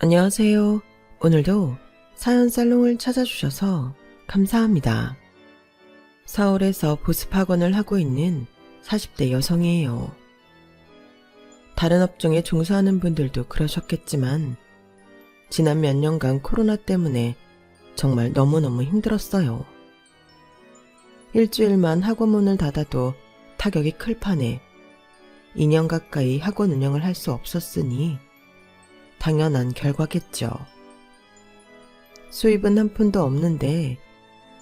안녕하세요. 오늘도 사연 살롱을 찾아주셔서 감사합니다. 서울에서 보습학원을 하고 있는 40대 여성이에요. 다른 업종에 종사하는 분들도 그러셨겠지만 지난 몇 년간 코로나 때문에 정말 너무너무 힘들었어요. 일주일만 학원 문을 닫아도 타격이 클 판에 2년 가까이 학원 운영을 할 수 없었으니 당연한 결과겠죠. 수입은 한 푼도 없는데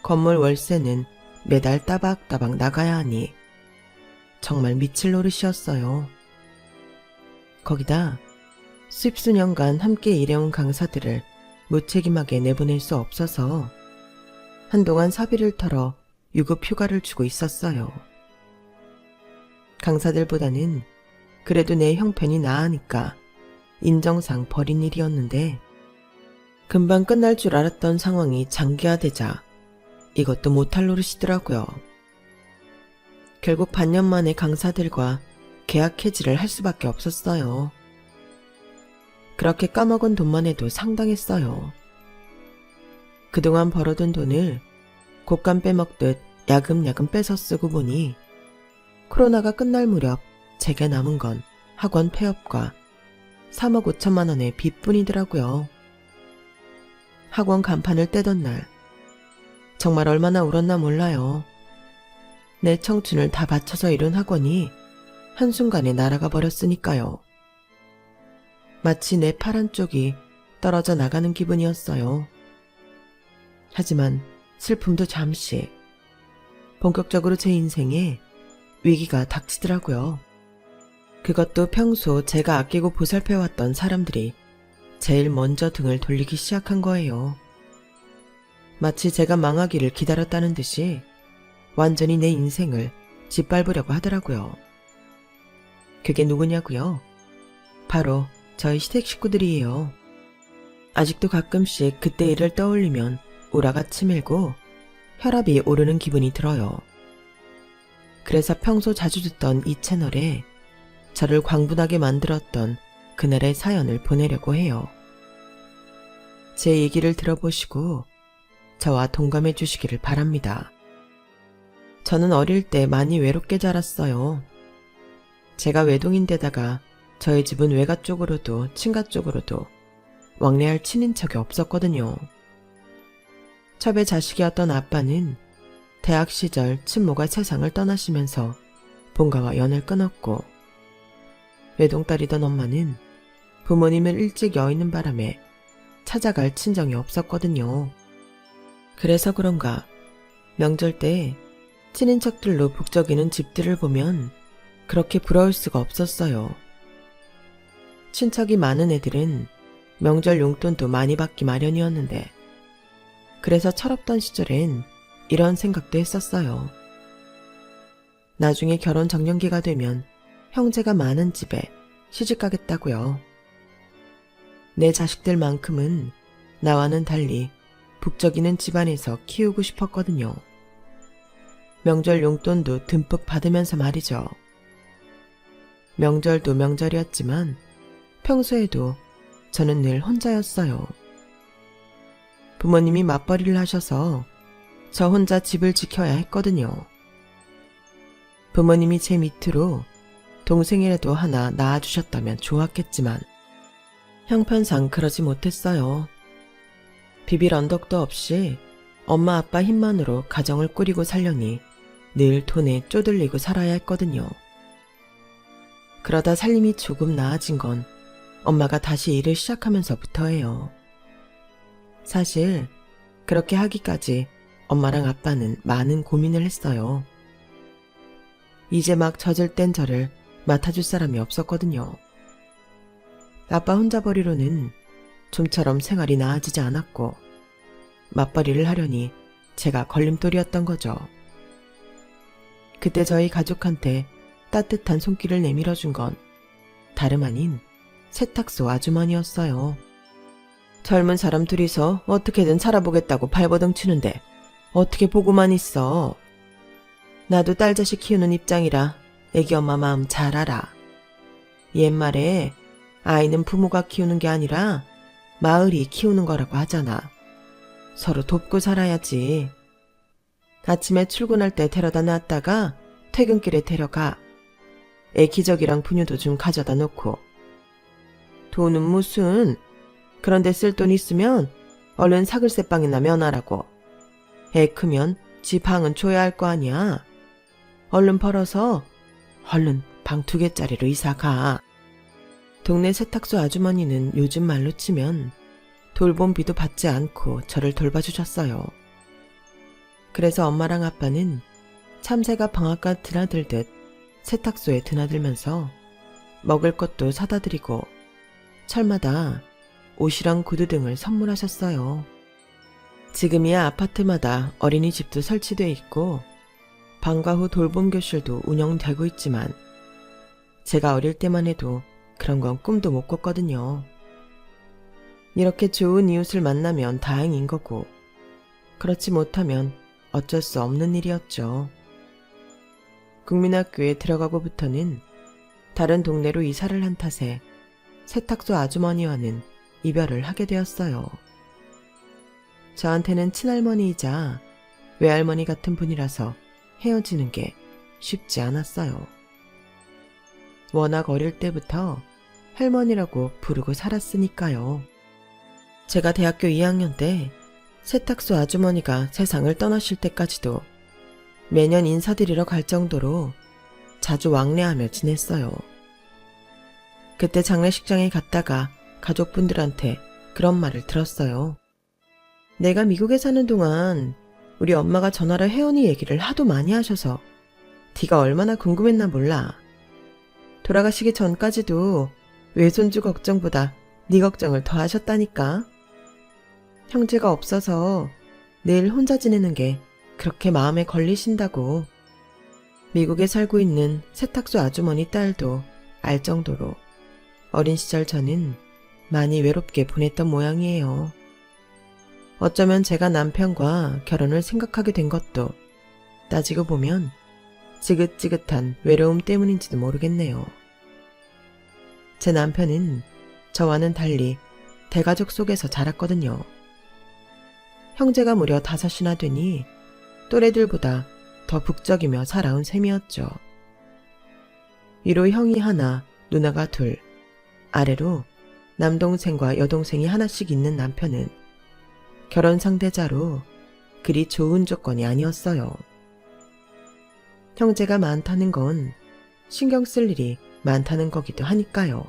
건물 월세는 매달 따박따박 나가야 하니 정말 미칠 노릇이었어요. 거기다 수십수년간 함께 일해온 강사들을 무책임하게 내보낼 수 없어서 한동안 사비를 털어 유급 휴가를 주고 있었어요. 강사들보다는 그래도 내 형편이 나으니까 인정상 벌인 일이었는데 금방 끝날 줄 알았던 상황이 장기화되자 이것도 못할 노릇이더라고요. 결국 반년 만에 강사들과 계약 해지를 할 수밖에 없었어요. 그렇게 까먹은 돈만 해도 상당했어요. 그동안 벌어둔 돈을 곶감 빼먹듯 야금야금 뺏어 쓰고 보니 코로나가 끝날 무렵 제게 남은 건 학원 폐업과 3억 5천만 원의 빚뿐이더라고요. 학원 간판을 떼던 날 정말 얼마나 울었나 몰라요. 내 청춘을 다 바쳐서 이룬 학원이 한순간에 날아가 버렸으니까요. 마치 내 팔 한쪽이 떨어져 나가는 기분이었어요. 하지만 슬픔도 잠시, 본격적으로 제 인생에 위기가 닥치더라고요. 그것도 평소 제가 아끼고 보살펴왔던 사람들이 제일 먼저 등을 돌리기 시작한 거예요. 마치 제가 망하기를 기다렸다는 듯이 완전히 내 인생을 짓밟으려고 하더라고요. 그게 누구냐고요? 바로 저희 시댁 식구들이에요. 아직도 가끔씩 그때 일을 떠올리면 우라가 치밀고 혈압이 오르는 기분이 들어요. 그래서 평소 자주 듣던 이 채널에 저를 광분하게 만들었던 그날의 사연을 보내려고 해요. 제 얘기를 들어보시고 저와 동감해 주시기를 바랍니다. 저는 어릴 때 많이 외롭게 자랐어요. 제가 외동인데다가 저희 집은 외가 쪽으로도 친가 쪽으로도 왕래할 친인척이 없었거든요. 첩의 자식이었던 아빠는 대학 시절 친모가 세상을 떠나시면서 본가와 연을 끊었고 외동딸이던 엄마는 부모님을 일찍 여의는 바람에 찾아갈 친정이 없었거든요. 그래서 그런가 명절 때 친인척들로 북적이는 집들을 보면 그렇게 부러울 수가 없었어요. 친척이 많은 애들은 명절 용돈도 많이 받기 마련이었는데 그래서 철없던 시절엔 이런 생각도 했었어요. 나중에 결혼 정년기가 되면 형제가 많은 집에 시집가겠다고요. 내 자식들만큼은 나와는 달리 북적이는 집안에서 키우고 싶었거든요. 명절 용돈도 듬뿍 받으면서 말이죠. 명절도 명절이었지만 평소에도 저는 늘 혼자였어요. 부모님이 맞벌이를 하셔서 저 혼자 집을 지켜야 했거든요. 부모님이 제 밑으로 동생이라도 하나 낳아주셨다면 좋았겠지만 형편상 그러지 못했어요. 비빌 언덕도 없이 엄마 아빠 힘만으로 가정을 꾸리고 살려니 늘 돈에 쪼들리고 살아야 했거든요. 그러다 살림이 조금 나아진 건 엄마가 다시 일을 시작하면서부터예요. 사실 그렇게 하기까지 엄마랑 아빠는 많은 고민을 했어요. 이제 막 젖을 땐 저를 맡아줄 사람이 없었거든요. 아빠 혼자벌이로는 좀처럼 생활이 나아지지 않았고 맞벌이를 하려니 제가 걸림돌이었던 거죠. 그때 저희 가족한테 따뜻한 손길을 내밀어준 건 다름 아닌 세탁소 아주머니였어요. 젊은 사람 둘이서 어떻게든 살아보겠다고 발버둥 치는데 어떻게 보고만 있어. 나도 딸 자식 키우는 입장이라 애기 엄마 마음 잘 알아. 옛말에 아이는 부모가 키우는 게 아니라 마을이 키우는 거라고 하잖아. 서로 돕고 살아야지. 아침에 출근할 때 데려다 놨다가 퇴근길에 데려가. 애 기저귀랑 분유도 좀 가져다 놓고. 돈은 무슨. 그런데 쓸 돈 있으면 얼른 사글세방이나 면하라고. 애 크면 지 방은 줘야 할 거 아니야. 얼른 벌어서 얼른 방 2개짜리로 이사 가. 동네 세탁소 아주머니는 요즘 말로 치면 돌봄비도 받지 않고 저를 돌봐주셨어요. 그래서 엄마랑 아빠는 참새가 방앗간 드나들듯 세탁소에 드나들면서 먹을 것도 사다 드리고 철마다 옷이랑 구두 등을 선물하셨어요. 지금이야 아파트마다 어린이집도 설치돼 있고 방과 후 돌봄 교실도 운영되고 있지만 제가 어릴 때만 해도 그런 건 꿈도 못 꿨거든요. 이렇게 좋은 이웃을 만나면 다행인 거고 그렇지 못하면 어쩔 수 없는 일이었죠. 국민학교에 들어가고부터는 다른 동네로 이사를 한 탓에 세탁소 아주머니와는 이별을 하게 되었어요. 저한테는 친할머니이자 외할머니 같은 분이라서 헤어지는 게 쉽지 않았어요. 워낙 어릴 때부터 할머니라고 부르고 살았으니까요. 제가 대학교 2학년 때 세탁소 아주머니가 세상을 떠나실 때까지도 매년 인사드리러 갈 정도로 자주 왕래하며 지냈어요. 그때 장례식장에 갔다가 가족분들한테 그런 말을 들었어요. 내가 미국에 사는 동안 우리 엄마가 전화로 혜원이 얘기를 하도 많이 하셔서 네가 얼마나 궁금했나 몰라. 돌아가시기 전까지도 외손주 걱정보다 네 걱정을 더 하셨다니까. 형제가 없어서 늘 혼자 지내는 게 그렇게 마음에 걸리신다고. 미국에 살고 있는 세탁소 아주머니 딸도 알 정도로 어린 시절 저는 많이 외롭게 보냈던 모양이에요. 어쩌면 제가 남편과 결혼을 생각하게 된 것도 따지고 보면 지긋지긋한 외로움 때문인지도 모르겠네요. 제 남편은 저와는 달리 대가족 속에서 자랐거든요. 형제가 무려 5이나 되니 또래들보다 더 북적이며 살아온 셈이었죠. 위로 형이 하나, 누나가 2, 아래로 남동생과 여동생이 하나씩 있는 남편은 결혼 상대자로 그리 좋은 조건이 아니었어요. 형제가 많다는 건 신경 쓸 일이 많다는 거기도 하니까요.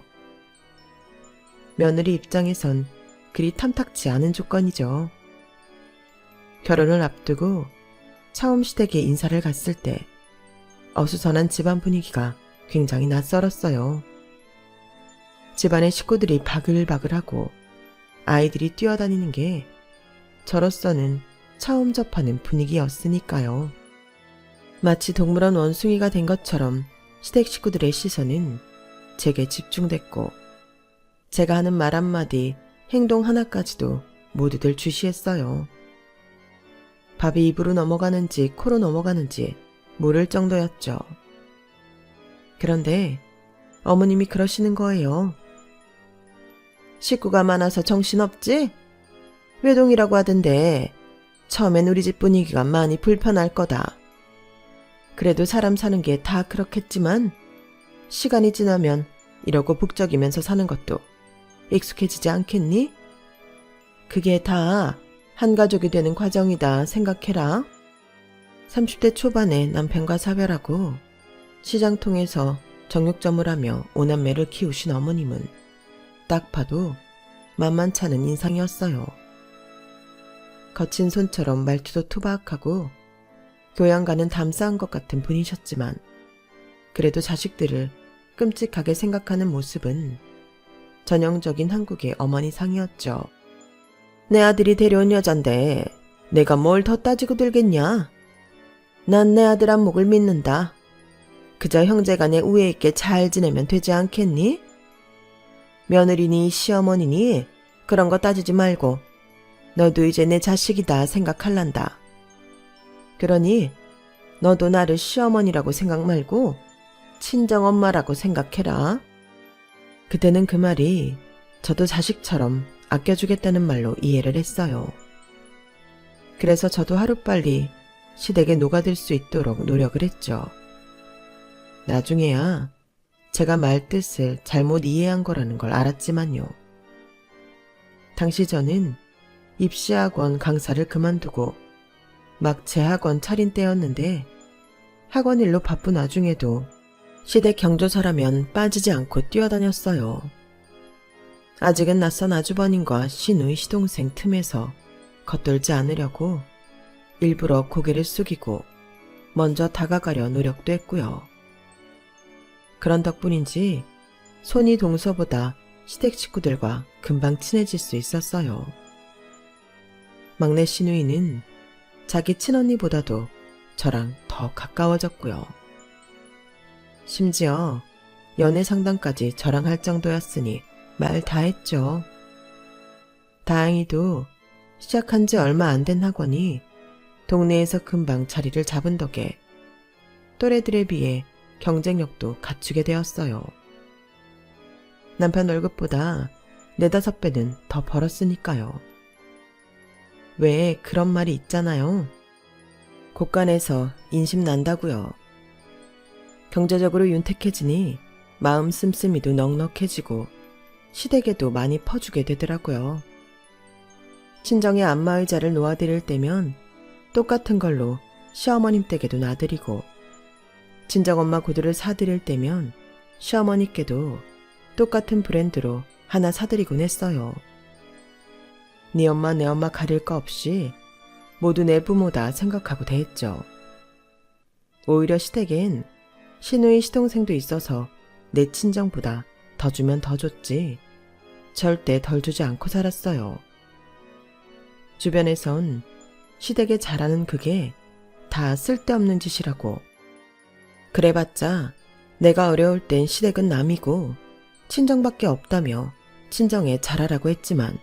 며느리 입장에선 그리 탐탁치 않은 조건이죠. 결혼을 앞두고 처음 시댁에 인사를 갔을 때 어수선한 집안 분위기가 굉장히 낯설었어요. 집안의 식구들이 바글바글하고 아이들이 뛰어다니는 게 저로서는 처음 접하는 분위기였으니까요. 마치 동물원 원숭이가 된 것처럼 시댁 식구들의 시선은 제게 집중됐고 제가 하는 말 한마디, 행동 하나까지도 모두들 주시했어요. 밥이 입으로 넘어가는지 코로 넘어가는지 모를 정도였죠. 그런데 어머님이 그러시는 거예요. 식구가 많아서 정신없지? 외동이라고 하던데 처음엔 우리 집 분위기가 많이 불편할 거다. 그래도 사람 사는 게 다 그렇겠지만 시간이 지나면 이러고 북적이면서 사는 것도 익숙해지지 않겠니? 그게 다 한 가족이 되는 과정이다 생각해라. 30대 초반에 남편과 사별하고 시장통에서 정육점을 하며 5남매를 키우신 어머님은 딱 봐도 만만찮은 인상이었어요. 거친 손처럼 말투도 투박하고 교양 가는 담싸한 것 같은 분이셨지만 그래도 자식들을 끔찍하게 생각하는 모습은 전형적인 한국의 어머니상이었죠. 내 아들이 데려온 여잔데 내가 뭘 더 따지고 들겠냐? 난 내 아들 안목을 믿는다. 그저 형제간에 우애 있게 잘 지내면 되지 않겠니? 며느리니 시어머니니 그런 거 따지지 말고 너도 이제 내 자식이다 생각할란다. 그러니 너도 나를 시어머니라고 생각 말고 친정엄마라고 생각해라. 그때는 그 말이 저도 자식처럼 아껴주겠다는 말로 이해를 했어요. 그래서 저도 하루빨리 시댁에 녹아들 수 있도록 노력을 했죠. 나중에야 제가 말 뜻을 잘못 이해한 거라는 걸 알았지만요. 당시 저는 입시학원 강사를 그만두고 막 재학원 차린 때였는데 학원 일로 바쁜 와중에도 시댁 경조사라면 빠지지 않고 뛰어다녔어요. 아직은 낯선 아주버님과 시누이 시동생 틈에서 겉돌지 않으려고 일부러 고개를 숙이고 먼저 다가가려 노력도 했고요. 그런 덕분인지 손이 동서보다 시댁 식구들과 금방 친해질 수 있었어요. 막내 시누이는 자기 친언니보다도 저랑 더 가까워졌고요. 심지어 연애 상담까지 저랑 할 정도였으니 말 다 했죠. 다행히도 시작한 지 얼마 안 된 학원이 동네에서 금방 자리를 잡은 덕에 또래들에 비해 경쟁력도 갖추게 되었어요. 남편 월급보다 4~5배는 더 벌었으니까요. 왜 그런 말이 있잖아요. 곳간에서 인심 난다고요. 경제적으로 윤택해지니 마음 씀씀이도 넉넉해지고 시댁에도 많이 퍼주게 되더라고요. 친정에 안마의자를 놓아드릴 때면 똑같은 걸로 시어머님 댁에도 놔드리고 친정엄마 구두를 사드릴 때면 시어머니께도 똑같은 브랜드로 하나 사드리곤 했어요. 네 엄마 내 엄마 가릴 거 없이 모두 내 부모다 생각하고 대했죠. 오히려 시댁엔 시누이 시동생도 있어서 내 친정보다 더 주면 더 줬지 절대 덜 주지 않고 살았어요. 주변에선 시댁에 잘하는 그게 다 쓸데없는 짓이라고, 그래봤자 내가 어려울 땐 시댁은 남이고 친정밖에 없다며 친정에 잘하라고 했지만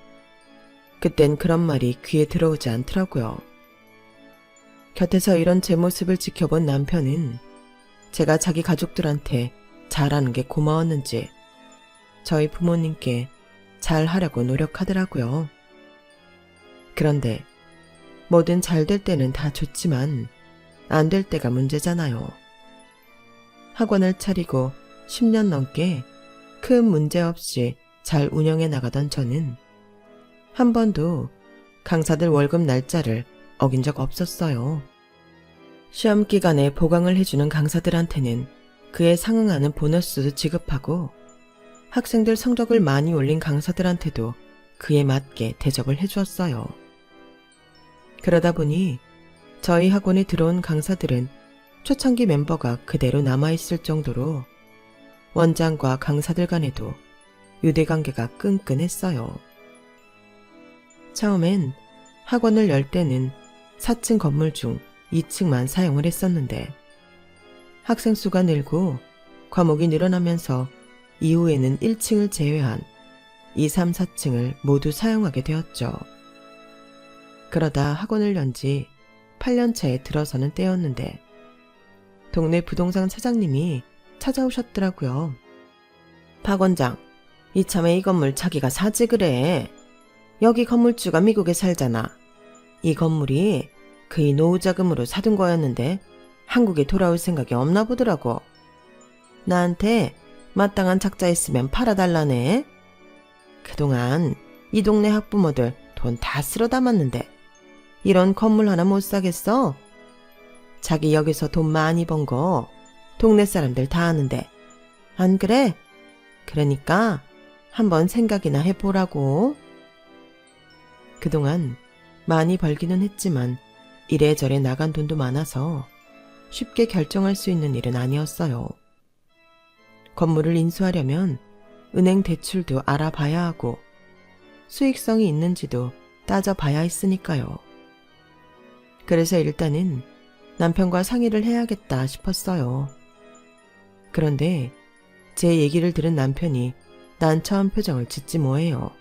그땐 그런 말이 귀에 들어오지 않더라고요. 곁에서 이런 제 모습을 지켜본 남편은 제가 자기 가족들한테 잘하는 게 고마웠는지 저희 부모님께 잘하려고 노력하더라고요. 그런데 뭐든 잘 될 때는 다 좋지만 안 될 때가 문제잖아요. 학원을 차리고 10년 넘게 큰 문제 없이 잘 운영해 나가던 저는 한 번도 강사들 월급 날짜를 어긴 적 없었어요. 시험 기간에 보강을 해주는 강사들한테는 그에 상응하는 보너스도 지급하고 학생들 성적을 많이 올린 강사들한테도 그에 맞게 대접을 해주었어요. 그러다 보니 저희 학원에 들어온 강사들은 초창기 멤버가 그대로 남아있을 정도로 원장과 강사들 간에도 유대관계가 끈끈했어요. 처음엔 학원을 열 때는 4층 건물 중 2층만 사용을 했었는데 학생 수가 늘고 과목이 늘어나면서 이후에는 1층을 제외한 2, 3, 4층을 모두 사용하게 되었죠. 그러다 학원을 연 지 8년차에 들어서는 때였는데 동네 부동산 사장님이 찾아오셨더라고요. 박 원장, 이참에 이 건물 자기가 사지 그래. 여기 건물주가 미국에 살잖아. 이 건물이 그의 노후 자금으로 사둔 거였는데 한국에 돌아올 생각이 없나 보더라고. 나한테 마땅한 작자 있으면 팔아달라네. 그동안 이 동네 학부모들 돈 다 쓸어 담았는데 이런 건물 하나 못 사겠어? 자기 여기서 돈 많이 번 거 동네 사람들 다 아는데 안 그래? 그러니까 한번 생각이나 해보라고. 그동안 많이 벌기는 했지만 이래저래 나간 돈도 많아서 쉽게 결정할 수 있는 일은 아니었어요. 건물을 인수하려면 은행 대출도 알아봐야 하고 수익성이 있는지도 따져봐야 했으니까요. 그래서 일단은 남편과 상의를 해야겠다 싶었어요. 그런데 제 얘기를 들은 남편이 난처한 표정을 짓지 뭐해요.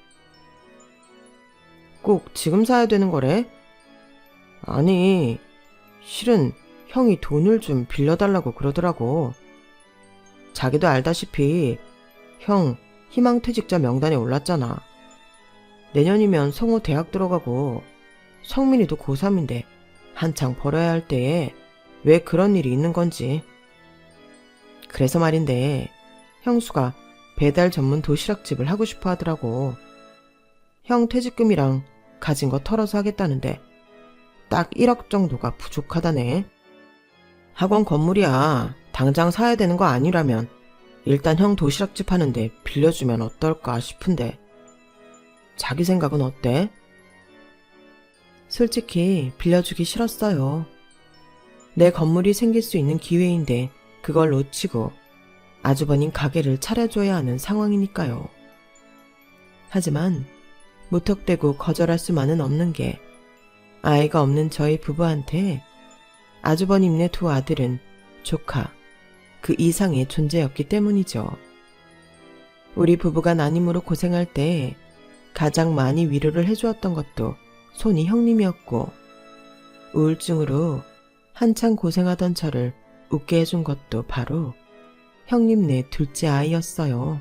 꼭 지금 사야 되는 거래? 아니, 실은 형이 돈을 좀 빌려달라고 그러더라고. 자기도 알다시피 형 희망퇴직자 명단에 올랐잖아. 내년이면 성우 대학 들어가고 성민이도 고3인데 한창 벌어야 할 때에 왜 그런 일이 있는 건지. 그래서 말인데 형수가 배달 전문 도시락집을 하고 싶어 하더라고. 형 퇴직금이랑 가진 거 털어서 하겠다는데 딱 1억 정도가 부족하다네. 학원 건물이야. 당장 사야 되는 거 아니라면 일단 형 도시락집 하는데 빌려주면 어떨까 싶은데 자기 생각은 어때? 솔직히 빌려주기 싫었어요. 내 건물이 생길 수 있는 기회인데 그걸 놓치고 아주버님 가게를 차려줘야 하는 상황이니까요. 하지만 무턱대고 거절할 수만은 없는 게 아이가 없는 저희 부부한테 아주버님네 두 아들은 조카, 그 이상의 존재였기 때문이죠. 우리 부부가 난임으로 고생할 때 가장 많이 위로를 해주었던 것도 손이 형님이었고, 우울증으로 한창 고생하던 저를 웃게 해준 것도 바로 형님네 둘째 아이였어요.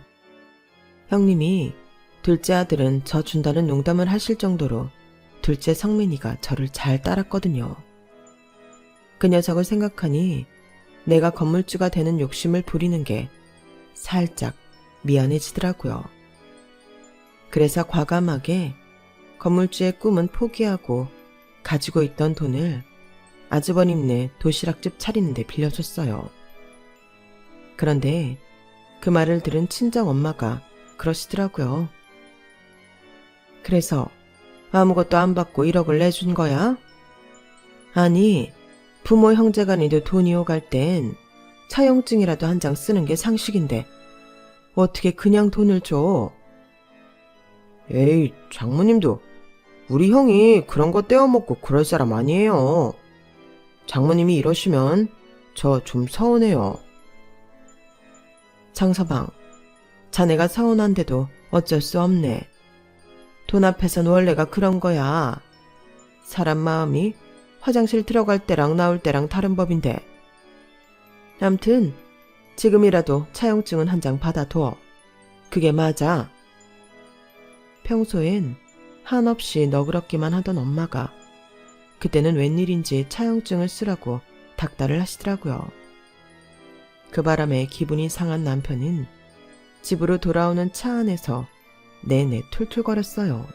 형님이 둘째 아들은 저 준다는 농담을 하실 정도로 둘째 성민이가 저를 잘 따랐거든요. 그 녀석을 생각하니 내가 건물주가 되는 욕심을 부리는 게 살짝 미안해지더라고요. 그래서 과감하게 건물주의 꿈은 포기하고 가지고 있던 돈을 아주버님네 도시락집 차리는데 빌려줬어요. 그런데 그 말을 들은 친정 엄마가 그러시더라고요. 그래서 아무것도 안 받고 1억을 내준 거야? 아니, 부모 형제간에도 돈이 오갈 땐 차용증이라도 한 장 쓰는 게 상식인데 어떻게 그냥 돈을 줘? 에이, 장모님도 우리 형이 그런 거 떼어먹고 그럴 사람 아니에요. 장모님이 이러시면 저 좀 서운해요. 장서방, 자네가 서운한데도 어쩔 수 없네. 돈 앞에선 원래가 그런 거야. 사람 마음이 화장실 들어갈 때랑 나올 때랑 다른 법인데. 암튼 지금이라도 차용증은 한 장 받아둬. 그게 맞아. 평소엔 한없이 너그럽기만 하던 엄마가 그때는 웬일인지 차용증을 쓰라고 닥달을 하시더라고요. 그 바람에 기분이 상한 남편은 집으로 돌아오는 차 안에서 내내 툴툴거렸어요.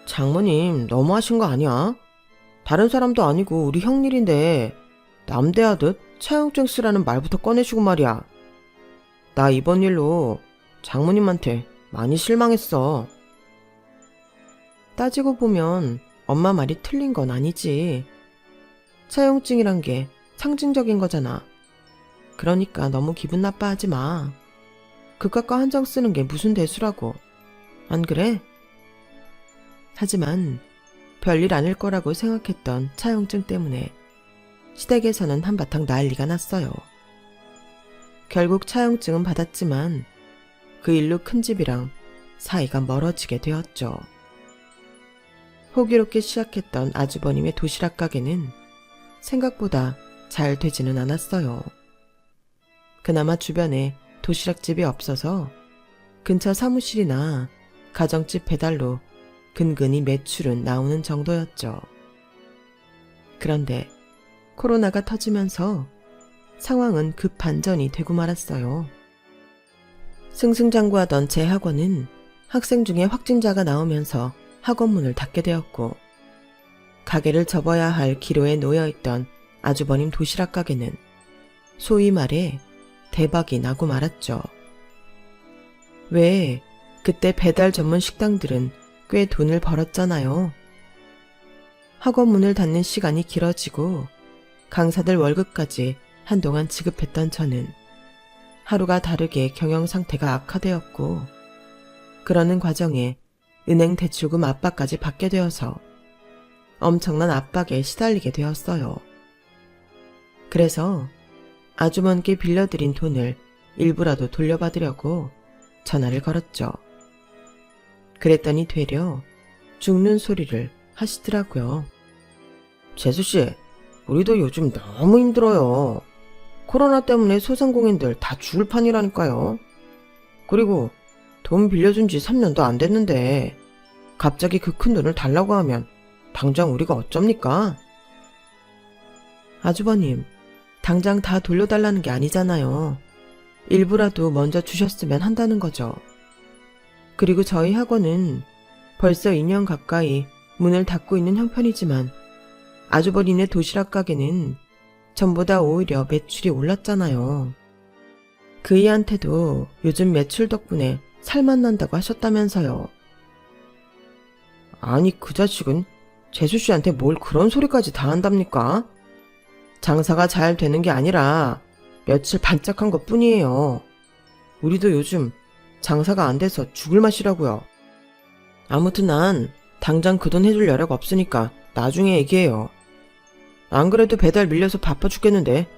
장모님, 너무하신 거 아니야? 다른 사람도 아니고 우리 형 일인데 남대하듯 차용증 쓰라는 말부터 꺼내시고 말이야. 나 이번 일로 장모님한테 많이 실망했어. 따지고 보면 엄마 말이 틀린 건 아니지. 차용증이란 게 상징적인 거잖아. 그러니까 너무 기분 나빠하지 마. 그깟 거 한 장 쓰는 게 무슨 대수라고. 안 그래? 하지만 별일 아닐 거라고 생각했던 차용증 때문에 시댁에서는 한바탕 난리가 났어요. 결국 차용증은 받았지만 그 일로 큰 집이랑 사이가 멀어지게 되었죠. 호기롭게 시작했던 아주버님의 도시락 가게는 생각보다 잘 되지는 않았어요. 그나마 주변에 도시락집이 없어서 근처 사무실이나 가정집 배달로 근근히 매출은 나오는 정도였죠. 그런데 코로나가 터지면서 상황은 급반전이 되고 말았어요. 승승장구하던 제 학원은 학생 중에 확진자가 나오면서 학원 문을 닫게 되었고, 가게를 접어야 할 기로에 놓여있던 아주버님 도시락 가게는 소위 말해 대박이 나고 말았죠. 왜 그때 배달 전문 식당들은 꽤 돈을 벌었잖아요. 학원 문을 닫는 시간이 길어지고 강사들 월급까지 한동안 지급했던 저는 하루가 다르게 경영 상태가 악화되었고, 그러는 과정에 은행 대출금 압박까지 받게 되어서 엄청난 압박에 시달리게 되었어요. 그래서 아주머니께 빌려드린 돈을 일부라도 돌려받으려고 전화를 걸었죠. 그랬더니 되려 죽는 소리를 하시더라고요. 재수씨, 우리도 요즘 너무 힘들어요. 코로나 때문에 소상공인들 다 죽을 판이라니까요. 그리고 돈 빌려준 지 3년도 안 됐는데 갑자기 그 큰 돈을 달라고 하면 당장 우리가 어쩝니까? 아주버님, 당장 다 돌려달라는 게 아니잖아요. 일부라도 먼저 주셨으면 한다는 거죠. 그리고 저희 학원은 벌써 2년 가까이 문을 닫고 있는 형편이지만 아주버님네 도시락 가게는 전보다 오히려 매출이 올랐잖아요. 그이한테도 요즘 매출 덕분에 살만 난다고 하셨다면서요. 아니, 그 자식은 재수씨한테 뭘 그런 소리까지 다 한답니까? 장사가 잘 되는 게 아니라 며칠 반짝한 것 뿐이에요. 우리도 요즘 장사가 안 돼서 죽을 맛이라고요. 아무튼 난 당장 그 돈 해줄 여력 없으니까 나중에 얘기해요. 안 그래도 배달 밀려서 바빠 죽겠는데.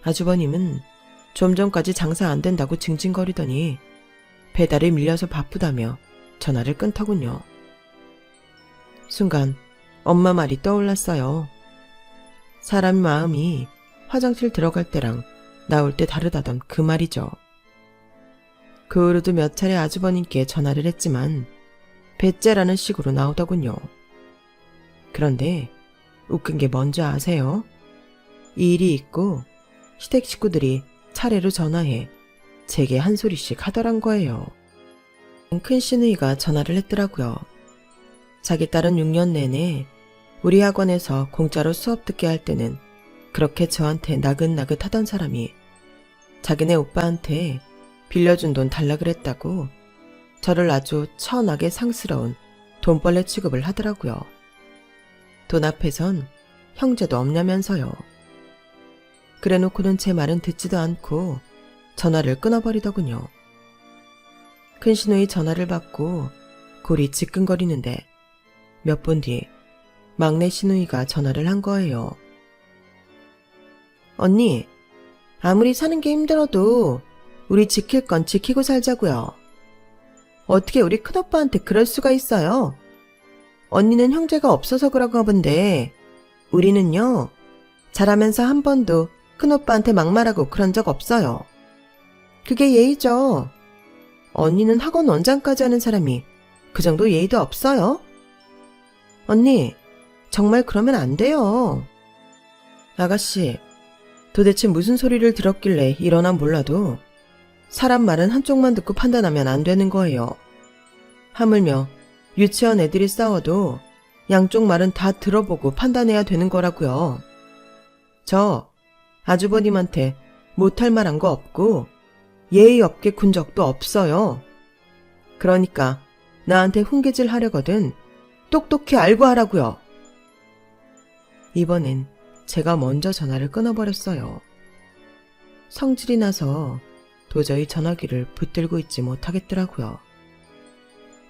아주버님은 좀 전까지 장사 안 된다고 징징거리더니 배달이 밀려서 바쁘다며 전화를 끊더군요. 순간 엄마 말이 떠올랐어요. 사람 마음이 화장실 들어갈 때랑 나올 때 다르다던 그 말이죠. 그 후로도 몇 차례 아주버님께 전화를 했지만 배째라는 식으로 나오더군요. 그런데 웃긴 게 뭔지 아세요? 이 일이 있고 시댁 식구들이 차례로 전화해 제게 한 소리씩 하더란 거예요. 큰 시누이가 전화를 했더라고요. 자기 딸은 6년 내내 우리 학원에서 공짜로 수업 듣게 할 때는 그렇게 저한테 나긋나긋 하던 사람이 자기네 오빠한테 빌려준 돈 달라 그랬다고 저를 아주 천하게 상스러운 돈벌레 취급을 하더라고요. 돈 앞에선 형제도 없냐면서요. 그래놓고는 제 말은 듣지도 않고 전화를 끊어버리더군요. 큰 시누이 전화를 받고 골이 지끈거리는데 몇 분 뒤 막내 시누이가 전화를 한 거예요. 언니, 아무리 사는 게 힘들어도 우리 지킬 건 지키고 살자고요. 어떻게 우리 큰오빠한테 그럴 수가 있어요? 언니는 형제가 없어서 그런가 본데 우리는요, 자라면서 한 번도 큰오빠한테 막말하고 그런 적 없어요. 그게 예의죠. 언니는 학원 원장까지 하는 사람이 그 정도 예의도 없어요? 언니, 정말 그러면 안 돼요. 아가씨, 도대체 무슨 소리를 들었길래 이러나 몰라도 사람 말은 한쪽만 듣고 판단하면 안 되는 거예요. 하물며 유치원 애들이 싸워도 양쪽 말은 다 들어보고 판단해야 되는 거라고요. 저 아주버님한테 못할 말 한 거 없고 예의 없게 군 적도 없어요. 그러니까 나한테 훈계질 하려거든 똑똑히 알고 하라고요. 이번엔 제가 먼저 전화를 끊어버렸어요. 성질이 나서 도저히 전화기를 붙들고 있지 못하겠더라고요.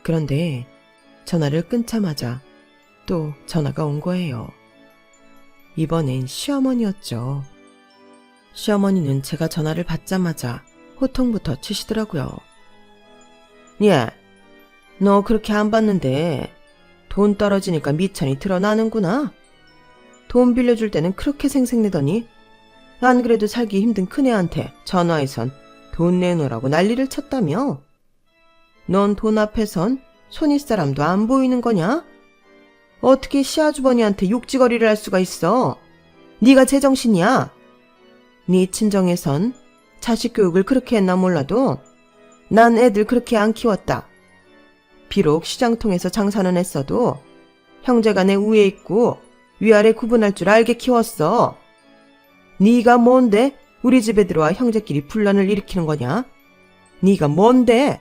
그런데 전화를 끊자마자 또 전화가 온 거예요. 이번엔 시어머니였죠. 시어머니는 제가 전화를 받자마자 호통부터 치시더라고요. 예, 너 그렇게 안 받는데 돈 떨어지니까 미천이 드러나는구나. 돈 빌려줄 때는 그렇게 생색내더니 안 그래도 살기 힘든 큰애한테 전화해선 돈 내놓으라고 난리를 쳤다며. 넌 돈 앞에선 손윗사람도 안 보이는 거냐? 어떻게 시아주버니한테 욕지거리를 할 수가 있어? 네가 제정신이야? 네 친정에선 자식 교육을 그렇게 했나 몰라도 난 애들 그렇게 안 키웠다. 비록 시장통에서 장사는 했어도 형제간에 우애 있고 위아래 구분할 줄 알게 키웠어. 네가 뭔데 우리 집에 들어와 형제끼리 분란을 일으키는 거냐? 네가 뭔데?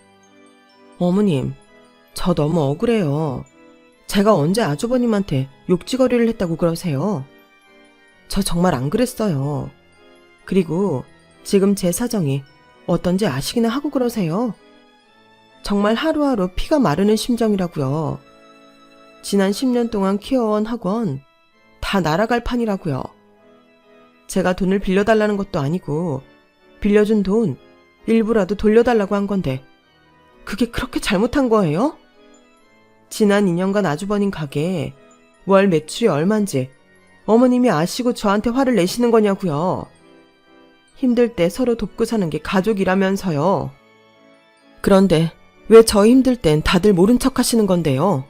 어머님, 저 너무 억울해요. 제가 언제 아주버님한테 욕지거리를 했다고 그러세요? 저 정말 안 그랬어요. 그리고 지금 제 사정이 어떤지 아시기나 하고 그러세요? 정말 하루하루 피가 마르는 심정이라고요. 지난 10년 동안 키워온 학원 다 날아갈 판이라고요. 제가 돈을 빌려달라는 것도 아니고 빌려준 돈 일부라도 돌려달라고 한 건데 그게 그렇게 잘못한 거예요? 지난 2년간 아주버님 가게에 월 매출이 얼만지 어머님이 아시고 저한테 화를 내시는 거냐고요. 힘들 때 서로 돕고 사는 게 가족이라면서요. 그런데 왜 저 힘들 땐 다들 모른 척 하시는 건데요?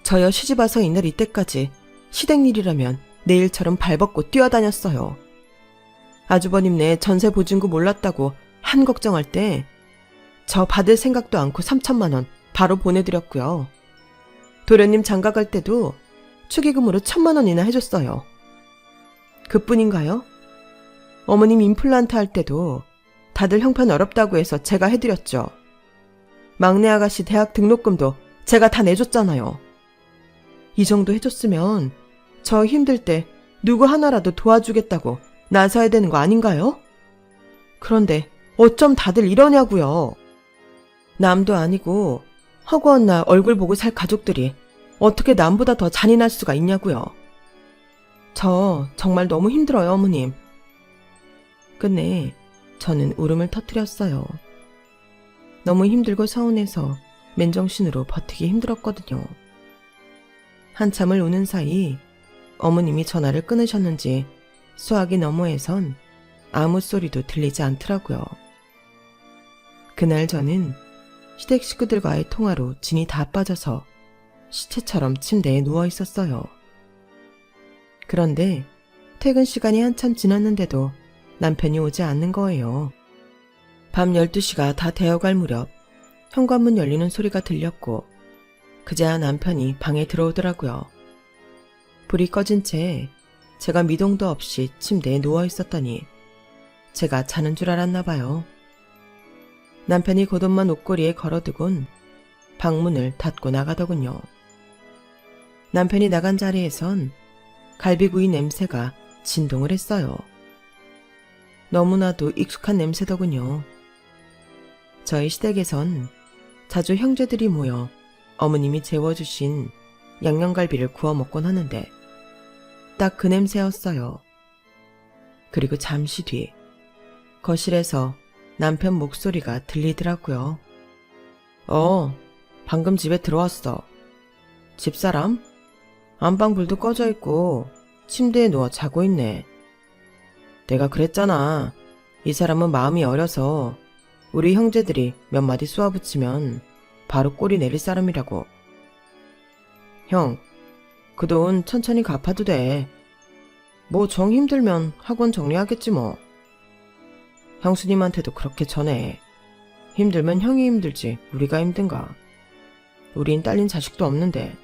저요 시집와서 이날 이때까지 시댁 일이라면 내일처럼 발벗고 뛰어다녔어요. 아주버님네 전세 보증금 몰랐다고 한 걱정할 때 저 받을 생각도 않고 3천만 원 바로 보내드렸고요. 도련님 장가갈 때도 축의금으로 1,000만 원이나 해줬어요. 그뿐인가요? 어머님 임플란트 할 때도 다들 형편 어렵다고 해서 제가 해드렸죠. 막내 아가씨 대학 등록금도 제가 다 내줬잖아요. 이 정도 해줬으면 저 힘들 때 누구 하나라도 도와주겠다고 나서야 되는 거 아닌가요? 그런데 어쩜 다들 이러냐고요. 남도 아니고 허구한 날 얼굴 보고 살 가족들이 어떻게 남보다 더 잔인할 수가 있냐고요. 저 정말 너무 힘들어요, 어머님. 끝내 저는 울음을 터뜨렸어요. 너무 힘들고 서운해서 맨정신으로 버티기 힘들었거든요. 한참을 우는 사이 어머님이 전화를 끊으셨는지 수화기 너머에선 아무 소리도 들리지 않더라고요. 그날 저는 시댁 식구들과의 통화로 진이 다 빠져서 시체처럼 침대에 누워 있었어요. 그런데 퇴근 시간이 한참 지났는데도 남편이 오지 않는 거예요. 밤 12시가 다 되어갈 무렵 현관문 열리는 소리가 들렸고 그제야 남편이 방에 들어오더라고요. 불이 꺼진 채 제가 미동도 없이 침대에 누워 있었더니 제가 자는 줄 알았나 봐요. 남편이 겉옷만 옷걸이에 걸어두곤 방문을 닫고 나가더군요. 남편이 나간 자리에선 갈비구이 냄새가 진동을 했어요. 너무나도 익숙한 냄새더군요. 저희 시댁에선 자주 형제들이 모여 어머님이 재워주신 양념갈비를 구워 먹곤 하는데 딱 그 냄새였어요. 그리고 잠시 뒤 거실에서 남편 목소리가 들리더라고요. 방금 집에 들어왔어. 집사람? 안방 불도 꺼져 있고 침대에 누워 자고 있네. 내가 그랬잖아. 이 사람은 마음이 어려서 우리 형제들이 몇 마디 쏘아붙이면 바로 꼬리 내릴 사람이라고. 형, 그 돈 천천히 갚아도 돼. 뭐 정 힘들면 학원 정리하겠지 뭐. 형수님한테도 그렇게 전해. 힘들면 형이 힘들지 우리가 힘든가. 우린 딸린 자식도 없는데.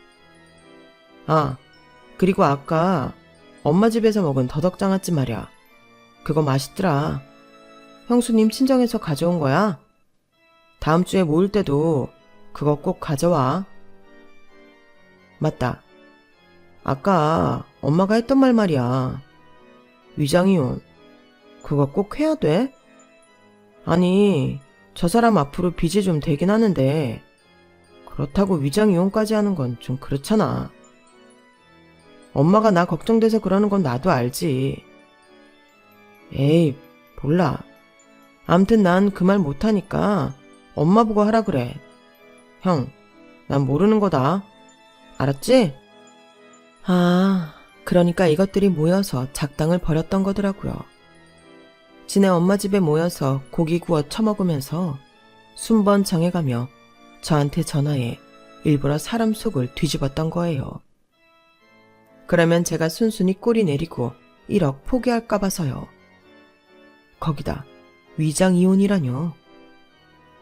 아, 그리고 아까 엄마 집에서 먹은 더덕장아찌 말이야. 그거 맛있더라. 형수님 친정에서 가져온 거야? 다음 주에 모일 때도 그거 꼭 가져와. 맞다. 아까 엄마가 했던 말 말이야. 위장이혼. 그거 꼭 해야 돼? 아니, 저 사람 앞으로 빚이 좀 되긴 하는데 그렇다고 위장이혼까지 하는 건 좀 그렇잖아. 엄마가 나 걱정돼서 그러는 건 나도 알지. 에이, 몰라. 암튼 난 그 말 못하니까 엄마 보고 하라 그래. 형, 난 모르는 거다. 알았지? 아, 그러니까 이것들이 모여서 작당을 벌였던 거더라고요. 지네 엄마 집에 모여서 고기 구워 처먹으면서 순번 정해가며 저한테 전화해 일부러 사람 속을 뒤집었던 거예요. 그러면 제가 순순히 꼬리 내리고 1억 포기할까 봐서요. 거기다 위장이혼이라뇨.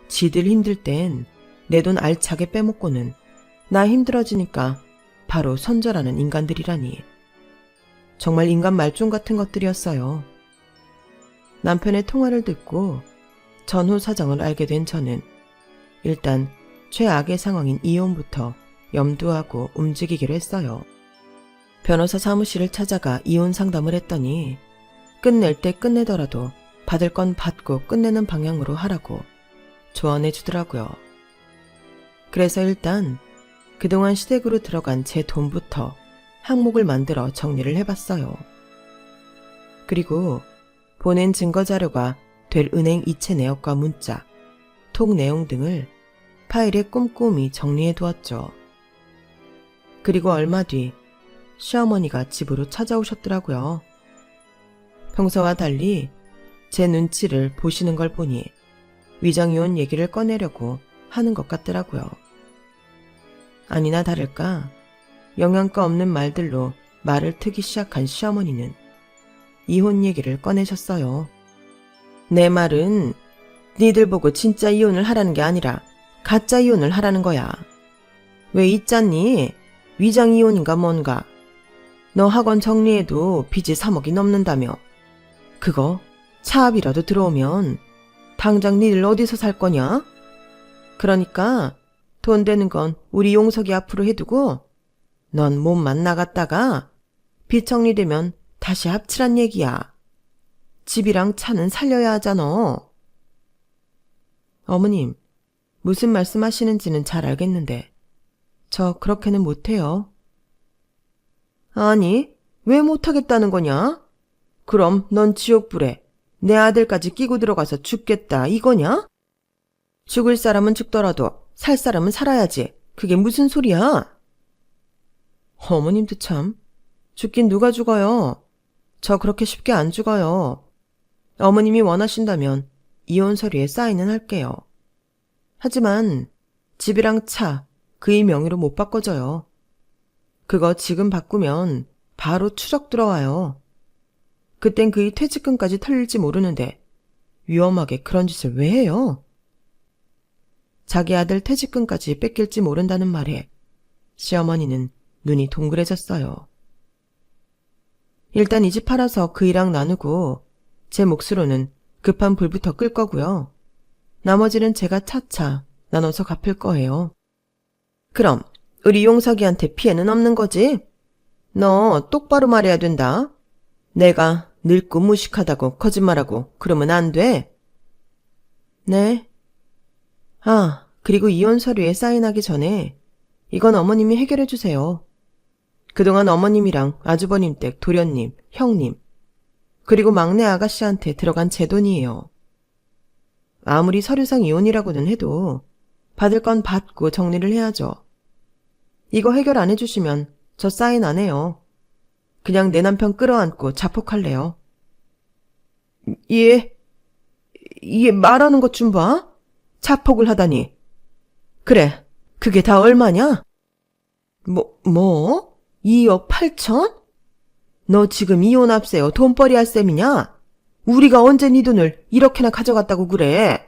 지들 힘들 땐 내 돈 알차게 빼먹고는 나 힘들어지니까 바로 손절하는 인간들이라니. 정말 인간 말종 같은 것들이었어요. 남편의 통화를 듣고 전후 사정을 알게 된 저는 일단 최악의 상황인 이혼부터 염두하고 움직이기로 했어요. 변호사 사무실을 찾아가 이혼 상담을 했더니 끝낼 때 끝내더라도 받을 건 받고 끝내는 방향으로 하라고 조언해 주더라고요. 그래서 일단 그동안 시댁으로 들어간 제 돈부터 항목을 만들어 정리를 해봤어요. 그리고 보낸 증거자료가 될 은행 이체 내역과 문자, 톡 내용 등을 파일에 꼼꼼히 정리해 두었죠. 그리고 얼마 뒤 시어머니가 집으로 찾아오셨더라고요. 평소와 달리 제 눈치를 보시는 걸 보니 위장이혼 얘기를 꺼내려고 하는 것 같더라고요. 아니나 다를까 영양가 없는 말들로 말을 트기 시작한 시어머니는 이혼 얘기를 꺼내셨어요. 내 말은 니들 보고 진짜 이혼을 하라는 게 아니라 가짜 이혼을 하라는 거야. 왜 있잖니? 위장 이혼인가 뭔가. 너 학원 정리해도 빚이 3억이 넘는다며. 그거 차압이라도 들어오면 당장 니들 어디서 살 거냐? 그러니까 돈 되는 건 우리 용석이 앞으로 해두고 넌 몸만 나갔다가 빚 정리되면 다시 합치란 얘기야. 집이랑 차는 살려야 하잖아. 어머님, 무슨 말씀하시는지는 잘 알겠는데 저 그렇게는 못해요. 아니, 왜 못하겠다는 거냐? 그럼 넌 지옥불에 내 아들까지 끼고 들어가서 죽겠다 이거냐? 죽을 사람은 죽더라도 살 사람은 살아야지. 그게 무슨 소리야? 어머님도 참. 죽긴 누가 죽어요. 저 그렇게 쉽게 안 죽어요. 어머님이 원하신다면 이혼 서류에 사인은 할게요. 하지만 집이랑 차 그의 명의로 못 바꿔줘요. 그거 지금 바꾸면 바로 추적 들어와요. 그땐 그의 퇴직금까지 털릴지 모르는데 위험하게 그런 짓을 왜 해요? 자기 아들 퇴직금까지 뺏길지 모른다는 말에 시어머니는 눈이 동그래졌어요. 일단 이 집 팔아서 그이랑 나누고 제 몫으로는 급한 불부터 끌 거고요. 나머지는 제가 차차 나눠서 갚을 거예요. 그럼 우리 용석이한테 피해는 없는 거지? 너 똑바로 말해야 된다. 내가 늙고 무식하다고 거짓말하고 그러면 안 돼. 네. 아, 그리고 이혼 서류에 사인하기 전에 이건 어머님이 해결해 주세요. 그동안 어머님이랑 아주버님 댁 도련님, 형님, 그리고 막내 아가씨한테 들어간 제 돈이에요. 아무리 서류상 이혼이라고는 해도 받을 건 받고 정리를 해야죠. 이거 해결 안 해주시면 저 사인 안 해요. 그냥 내 남편 끌어안고 자폭할래요. 얘 말하는 것 좀 봐. 자폭을 하다니. 그래, 그게 다 얼마냐? 뭐? 2억 8천? 너 지금 이혼 앞세요 돈벌이 할 셈이냐? 우리가 언제 네 돈을 이렇게나 가져갔다고 그래?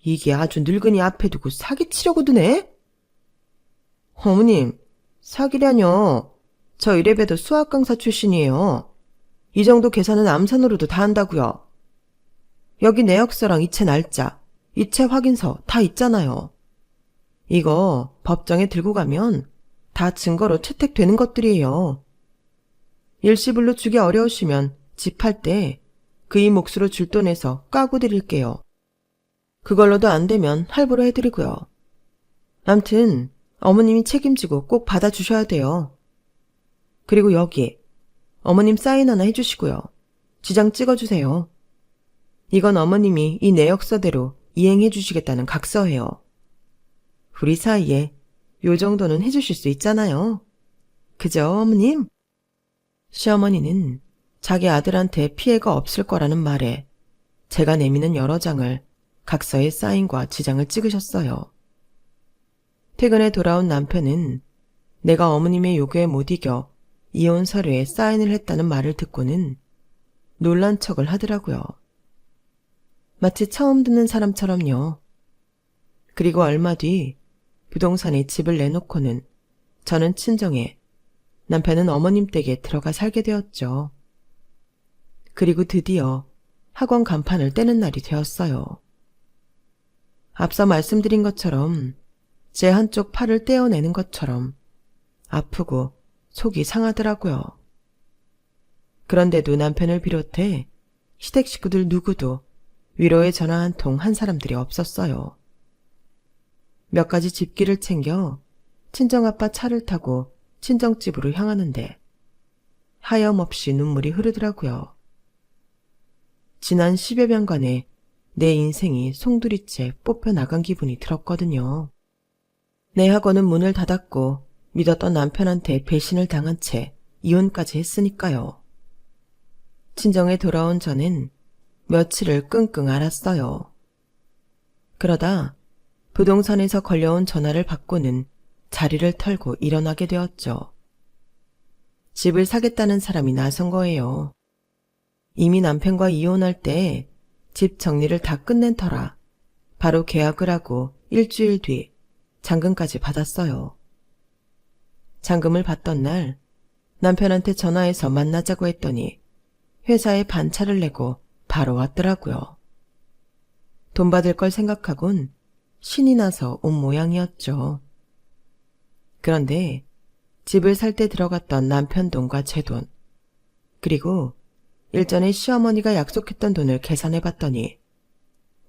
이게 아주 늙은이 앞에 두고 사기치려고 드네? 어머님, 사기라뇨. 저 이래봬도 수학 강사 출신이에요. 이 정도 계산은 암산으로도 다 한다고요. 여기 내역서랑 이체 날짜, 이체 확인서 다 있잖아요. 이거 법정에 들고 가면 다 증거로 채택되는 것들이에요. 일시불로 주기 어려우시면 집 팔 때 그의 몫으로 줄 돈에서 까고 드릴게요. 그걸로도 안 되면 할부로 해드리고요. 암튼 어머님이 책임지고 꼭 받아주셔야 돼요. 그리고 여기 어머님 사인 하나 해주시고요. 지장 찍어주세요. 이건 어머님이 이 내역서대로 이행해 주시겠다는 각서예요. 우리 사이에 요 정도는 해주실 수 있잖아요. 그죠, 어머님? 시어머니는 자기 아들한테 피해가 없을 거라는 말에 제가 내미는 여러 장을 각서에 사인과 지장을 찍으셨어요. 퇴근에 돌아온 남편은 내가 어머님의 요구에 못 이겨 이혼 서류에 사인을 했다는 말을 듣고는 놀란 척을 하더라고요. 마치 처음 듣는 사람처럼요. 그리고 얼마 뒤 부동산에 집을 내놓고는 저는 친정에, 남편은 어머님 댁에 들어가 살게 되었죠. 그리고 드디어 학원 간판을 떼는 날이 되었어요. 앞서 말씀드린 것처럼 제 한쪽 팔을 떼어내는 것처럼 아프고 속이 상하더라고요. 그런데도 남편을 비롯해 시댁 식구들 누구도 위로의 전화 한 통 한 사람들이 없었어요. 몇 가지 집기를 챙겨 친정아빠 차를 타고 친정집으로 향하는데 하염없이 눈물이 흐르더라고요. 지난 10여 년간의 내 인생이 송두리째 뽑혀나간 기분이 들었거든요. 내 학원은 문을 닫았고 믿었던 남편한테 배신을 당한 채 이혼까지 했으니까요. 친정에 돌아온 저는 며칠을 끙끙 앓았어요. 그러다 부동산에서 걸려온 전화를 받고는 자리를 털고 일어나게 되었죠. 집을 사겠다는 사람이 나선 거예요. 이미 남편과 이혼할 때 집 정리를 다 끝낸 터라 바로 계약을 하고 일주일 뒤 잔금까지 받았어요. 잔금을 받던 날 남편한테 전화해서 만나자고 했더니 회사에 반차를 내고 바로 왔더라고요. 돈 받을 걸 생각하곤 신이 나서 온 모양이었죠. 그런데 집을 살 때 들어갔던 남편 돈과 제 돈, 그리고 일전에 시어머니가 약속했던 돈을 계산해 봤더니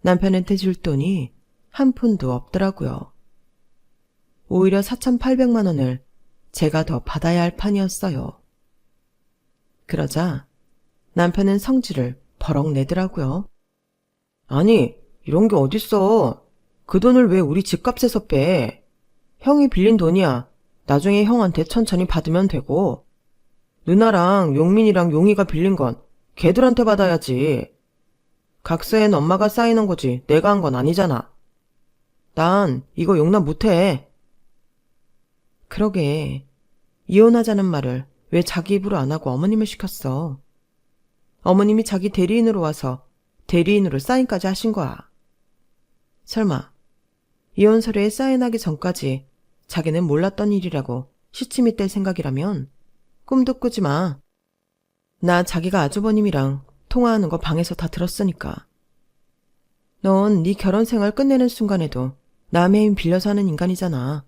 남편한테 줄 돈이 한 푼도 없더라고요. 오히려 4,800만 원을 제가 더 받아야 할 판이었어요. 그러자 남편은 성질을 버럭 내더라고요. 아니, 이런 게 어딨어. 그 돈을 왜 우리 집값에서 빼? 형이 빌린 돈이야. 나중에 형한테 천천히 받으면 되고. 누나랑 용민이랑 용이가 빌린 건 걔들한테 받아야지. 각서엔 엄마가 사인한 거지 내가 한 건 아니잖아. 난 이거 용납 못해. 그러게, 이혼하자는 말을 왜 자기 입으로 안 하고 어머님을 시켰어. 어머님이 자기 대리인으로 와서 대리인으로 사인까지 하신 거야. 설마 이혼 서류에 사인하기 전까지 자기는 몰랐던 일이라고 시침이 뗄 생각이라면 꿈도 꾸지 마. 나 자기가 아주버님이랑 통화하는 거 방에서 다 들었으니까. 넌 네 결혼 생활 끝내는 순간에도 남의 힘 빌려서 하는 인간이잖아.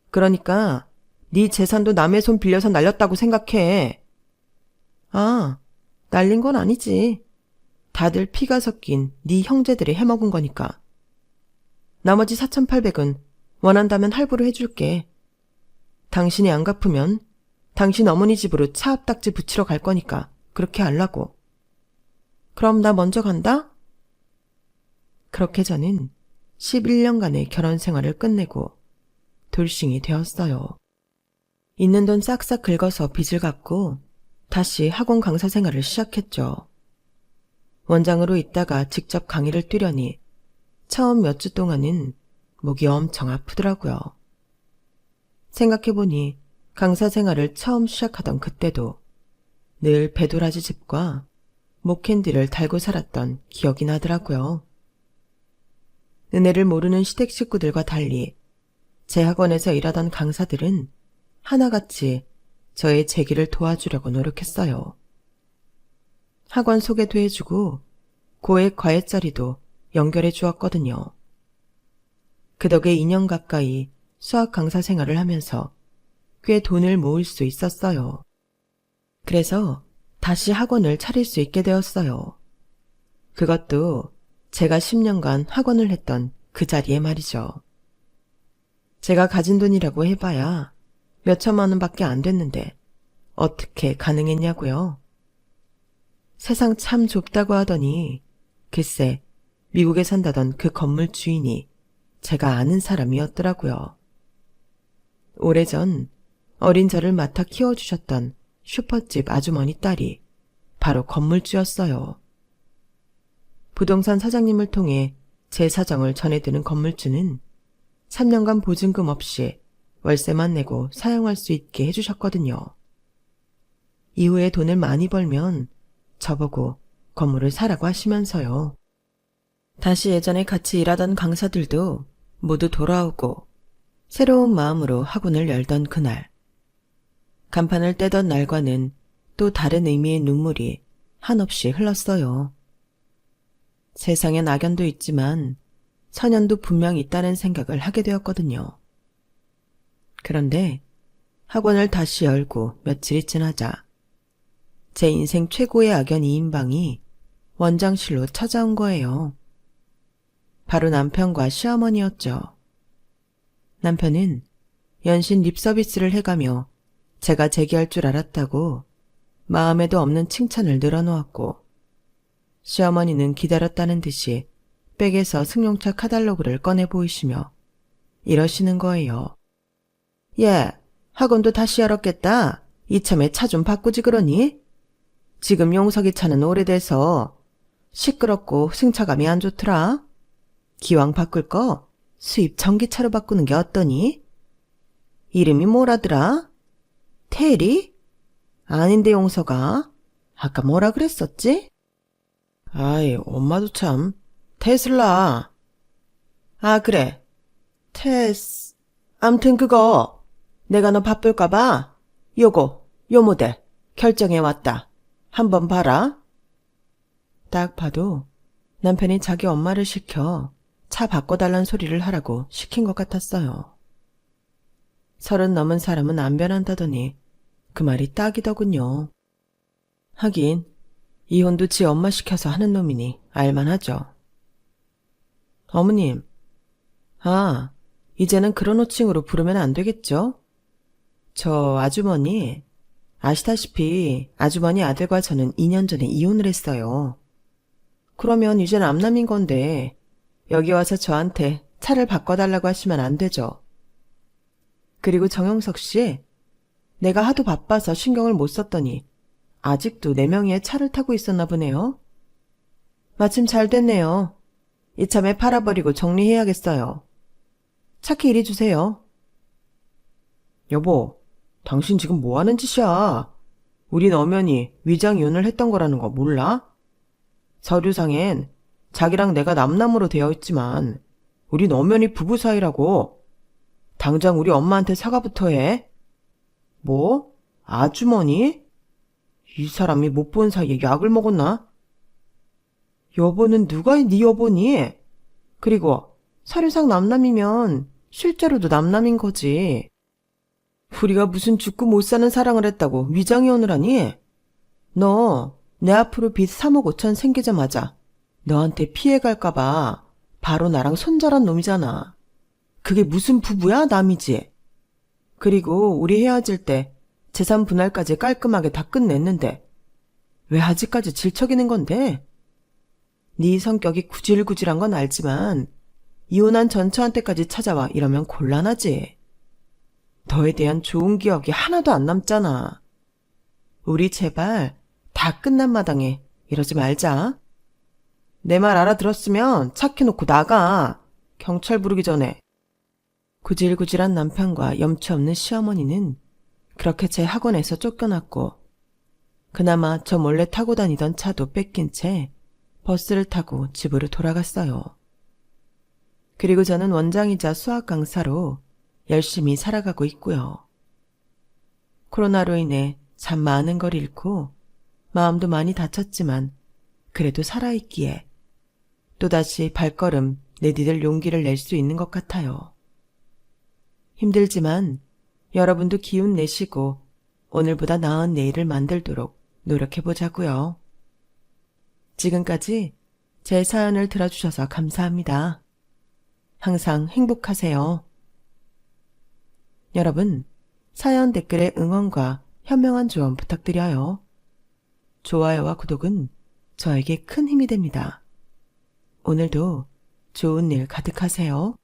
그러니까 네 재산도 남의 손 빌려서 날렸다고 생각해. 아, 날린 건 아니지. 다들 피가 섞인 네 형제들이 해먹은 거니까. 나머지 4,800은 원한다면 할부로 해줄게. 당신이 안 갚으면 당신 어머니 집으로 차 앞딱지 붙이러 갈 거니까 그렇게 하려고. 그럼 나 먼저 간다? 그렇게 저는 11년간의 결혼 생활을 끝내고 돌싱이 되었어요. 있는 돈 싹싹 긁어서 빚을 갚고 다시 학원 강사 생활을 시작했죠. 원장으로 있다가 직접 강의를 뛰려니 처음 몇 주 동안은 목이 엄청 아프더라고요. 생각해보니 강사 생활을 처음 시작하던 그때도 늘 배도라지 집과 목캔디를 달고 살았던 기억이 나더라고요. 은혜를 모르는 시댁 식구들과 달리 제 학원에서 일하던 강사들은 하나같이 저의 재기를 도와주려고 노력했어요. 학원 소개도 해주고 고액 과외자리도 연결해 주었거든요. 그 덕에 2년 가까이 수학 강사 생활을 하면서 꽤 돈을 모을 수 있었어요. 그래서 다시 학원을 차릴 수 있게 되었어요. 그것도 제가 10년간 학원을 했던 그 자리에 말이죠. 제가 가진 돈이라고 해봐야 몇 천만 원밖에 안 됐는데 어떻게 가능했냐고요? 세상 참 좁다고 하더니 글쎄 미국에 산다던 그 건물 주인이 제가 아는 사람이었더라고요. 오래전 어린 저를 맡아 키워주셨던 슈퍼집 아주머니 딸이 바로 건물주였어요. 부동산 사장님을 통해 제 사정을 전해드는 건물주는 3년간 보증금 없이 월세만 내고 사용할 수 있게 해주셨거든요. 이후에 돈을 많이 벌면 저보고 건물을 사라고 하시면서요. 다시 예전에 같이 일하던 강사들도 모두 돌아오고 새로운 마음으로 학원을 열던 그날, 간판을 떼던 날과는 또 다른 의미의 눈물이 한없이 흘렀어요. 세상엔 악연도 있지만 선연도 분명 있다는 생각을 하게 되었거든요. 그런데 학원을 다시 열고 며칠이 지나자 제 인생 최고의 악연 2인방이 원장실로 찾아온 거예요. 바로 남편과 시어머니였죠. 남편은 연신 립서비스를 해가며 제가 제기할 줄 알았다고 마음에도 없는 칭찬을 늘어놓았고, 시어머니는 기다렸다는 듯이 백에서 승용차 카탈로그를 꺼내 보이시며 이러시는 거예요. 예, 학원도 다시 열었겠다. 이참에 차 좀 바꾸지 그러니? 지금 용석이 차는 오래돼서 시끄럽고 승차감이 안 좋더라. 기왕 바꿀 거 수입 전기차로 바꾸는 게 어떠니? 이름이 뭐라더라? 테리? 아닌데 용서가. 아까 뭐라 그랬었지? 아이, 엄마도 참. 테슬라. 아, 그래. 암튼 그거 내가 너 바쁠까봐 요 모델 결정해왔다. 한번 봐라. 딱 봐도 남편이 자기 엄마를 시켜 차 바꿔달란 소리를 하라고 시킨 것 같았어요. 30 넘은 사람은 안 변한다더니 그 말이 딱이더군요. 하긴 이혼도 지 엄마 시켜서 하는 놈이니 알만하죠. 어머님, 이제는 그런 호칭으로 부르면 안 되겠죠? 저 아주머니, 아시다시피 아주머니 아들과 저는 2년 전에 이혼을 했어요. 그러면 이젠 암남인 건데 여기 와서 저한테 차를 바꿔달라고 하시면 안 되죠. 그리고 정영석 씨, 내가 하도 바빠서 신경을 못 썼더니 아직도 내 명의의 차를 타고 있었나 보네요. 마침 잘 됐네요. 이참에 팔아버리고 정리해야겠어요. 차키 이리 주세요. 여보, 당신 지금 뭐 하는 짓이야? 우리 엄연히 위장 이혼을 했던 거라는 거 몰라? 서류상엔 자기랑 내가 남남으로 되어 있지만 우린 엄연히 부부 사이라고. 당장 우리 엄마한테 사과부터 해. 뭐? 아주머니? 이 사람이 못 본 사이에 약을 먹었나? 여보는 누가 네 여보니? 그리고 서류상 남남이면 실제로도 남남인 거지. 우리가 무슨 죽고 못 사는 사랑을 했다고 위장이혼을 하니? 너 내 앞으로 빚 3억 5천 생기자마자 너한테 피해갈까봐 바로 나랑 손절한 놈이잖아. 그게 무슨 부부야? 남이지. 그리고 우리 헤어질 때 재산 분할까지 깔끔하게 다 끝냈는데 왜 아직까지 질척이는 건데? 네 성격이 구질구질한 건 알지만 이혼한 전처한테까지 찾아와 이러면 곤란하지. 너에 대한 좋은 기억이 하나도 안 남잖아. 우리 제발 다 끝난 마당에 이러지 말자. 내 말 알아들었으면 차 켜놓고 나가. 경찰 부르기 전에. 구질구질한 남편과 염치 없는 시어머니는 그렇게 제 학원에서 쫓겨났고 그나마 저 몰래 타고 다니던 차도 뺏긴 채 버스를 타고 집으로 돌아갔어요. 그리고 저는 원장이자 수학 강사로 열심히 살아가고 있고요. 코로나로 인해 참 많은 걸 잃고 마음도 많이 다쳤지만 그래도 살아있기에 또다시 발걸음 내디딜 용기를 낼 수 있는 것 같아요. 힘들지만 여러분도 기운 내시고 오늘보다 나은 내일을 만들도록 노력해보자고요. 지금까지 제 사연을 들어주셔서 감사합니다. 항상 행복하세요. 여러분, 사연 댓글에 응원과 현명한 조언 부탁드려요. 좋아요와 구독은 저에게 큰 힘이 됩니다. 오늘도 좋은 일 가득하세요.